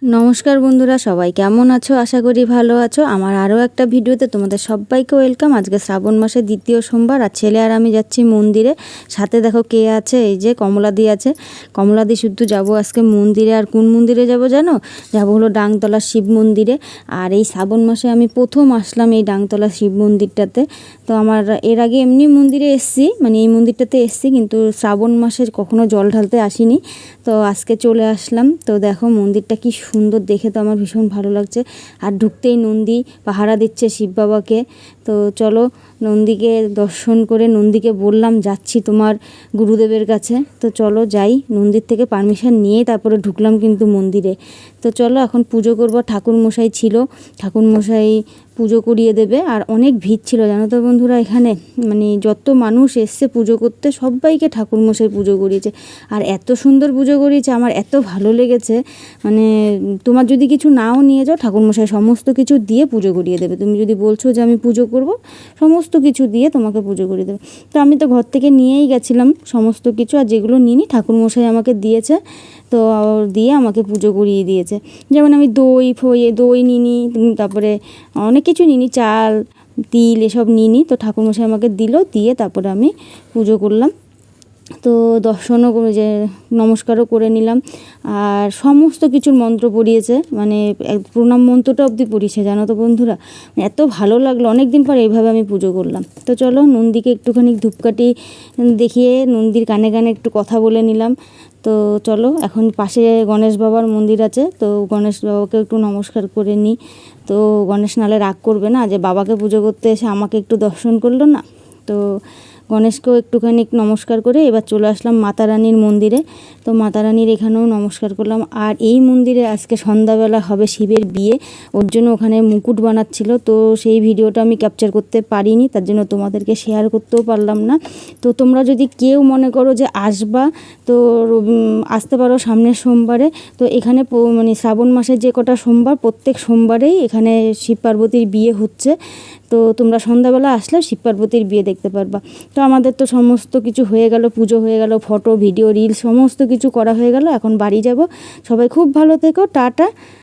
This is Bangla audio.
নমস্কার বন্ধুরা, সবাই কেমন আছো? আশা করি ভালো আছো। আমার আরও একটা ভিডিওতে তোমাদের সবাইকে ওয়েলকাম। আজকে শ্রাবণ মাসের দ্বিতীয় সোমবার, আর ছেলে আর আমি যাচ্ছি মন্দিরে। সাথে দেখো কে আছে, এই যে কমলাদি আছে। কমলাদি শুদ্ধ যাব আজকে মন্দিরে। আর কোন মন্দিরে যাব জানো? যাব হলো ডাংতলা শিব মন্দিরে। আর এই শ্রাবণ মাসে আমি প্রথম আসলাম এই ডাংতলা শিব মন্দিরটাতে। তো আমার এর আগে এমনি মন্দিরে এসছি, মানে এই মন্দিরটাতে এসছি, কিন্তু শ্রাবণ মাসে কখনো জল ঢালতে আসিনি। তো আজকে চলে আসলাম। তো দেখো মন্দিরটা কি সুন্দর, দেখে তো আমার ভীষণ ভালো লাগছে। আর ঢুকতেই নন্দী পাহারা দিচ্ছে শিব বাবাকে। তো চলো নন্দীকে দর্শন করে, নন্দীকে বললাম যাচ্ছি তোমার গুরুদেবের কাছে। তো চলো যাই, মন্দির থেকে পারমিশন নিয়ে তারপরে ঢুকলাম কিন্তু মন্দিরে। তো চলো এখন পুজো করবো। ঠাকুরমশাই ছিল, ঠাকুরমশাই পুজো করিয়ে দেবে। আর অনেক ভিড় ছিল জানো তো বন্ধুরা, এখানে মানে যত মানুষ এসছে পুজো করতে সবাইকে ঠাকুরমশাই পুজো করিয়েছে। আর এত সুন্দর পুজো করিয়েছে, আমার এত ভালো লেগেছে। মানে তোমার যদি কিছু নাও নিয়ে যাও, ঠাকুরমশাই সমস্ত কিছু দিয়ে পুজো করিয়ে দেবে। তুমি যদি বলছো যে আমি পুজো করব, সমস্ত কিছু দিয়ে তোমাকে পুজো করিয়ে দেবে। তো আমি তো ঘর থেকে নিয়েই গেছিলাম সমস্ত কিছু, আর যেগুলো নিইনি ঠাকুরমশাই আমাকে দিয়েছে। তো দিয়ে আমাকে পুজো করিয়ে দিয়েছে। যেমন আমি দই নিইনি, তারপরে অনেক কিছু নিইনি, চাল তিল এসব নিইনি। তো ঠাকুরমশাই আমাকে দিল, দিয়ে তারপরে আমি পুজো করলাম। তো দর্শনও করে, যে নমস্কারও করে নিলাম। আর সমস্ত কিছুর মন্ত্র পড়িয়েছে, মানে প্রণাম মন্ত্রটা অবধি পড়িয়েছে জানো তো বন্ধুরা। এত ভালো লাগলো, অনেক দিন পর এইভাবে আমি পুজো করলাম। তো চলো নন্দীকে একটুখানি ধূপকাঠি দেখিয়ে নন্দীর কানে কানে একটু কথা বলে নিলাম। তো চলো এখন পাশে গণেশ বাবার মন্দির আছে, তো গণেশ বাবাকে একটু নমস্কার করে নিই। তো গণেশ নালে রাগ করবে না যে বাবাকে পুজো করতে এসে আমাকে একটু দর্শন করলো না। তো গণেশকেও একটুখানি নমস্কার করে এবার চলে আসলাম মাতা রানীর মন্দিরে। তো মাতা রানীর এখানেও নমস্কার করলাম। আর এই মন্দিরে আজকে সন্ধ্যাবেলা হবে শিবের বিয়ে, ওর জন্য ওখানে মুকুট বানাচ্ছিল। তো সেই ভিডিওটা আমি ক্যাপচার করতে পারিনি, তার জন্য তোমাদেরকে শেয়ার করতেও পারলাম না। তো তোমরা যদি কেউ মনে করো যে আসবা, তো আসতে পারো সামনের সোমবারে। তো এখানে মানে শ্রাবণ মাসের যে কটা সোমবার, প্রত্যেক সোমবারেই এখানে শিব পার্বতীর বিয়ে হচ্ছে। তো তোমরা সন্ধ্যাবেলা আসলে শিব পার্বতীর বিয়ে দেখতে পারবা। তো আমাদের তো সমস্ত কিছু হয়ে গেল, পুজো হয়ে গেল, ফটো ভিডিও রিলস সমস্ত কিছু করা হয়ে গেল। এখন বাড়ি যাব। সবাই খুব ভালো থেকো, টাটা।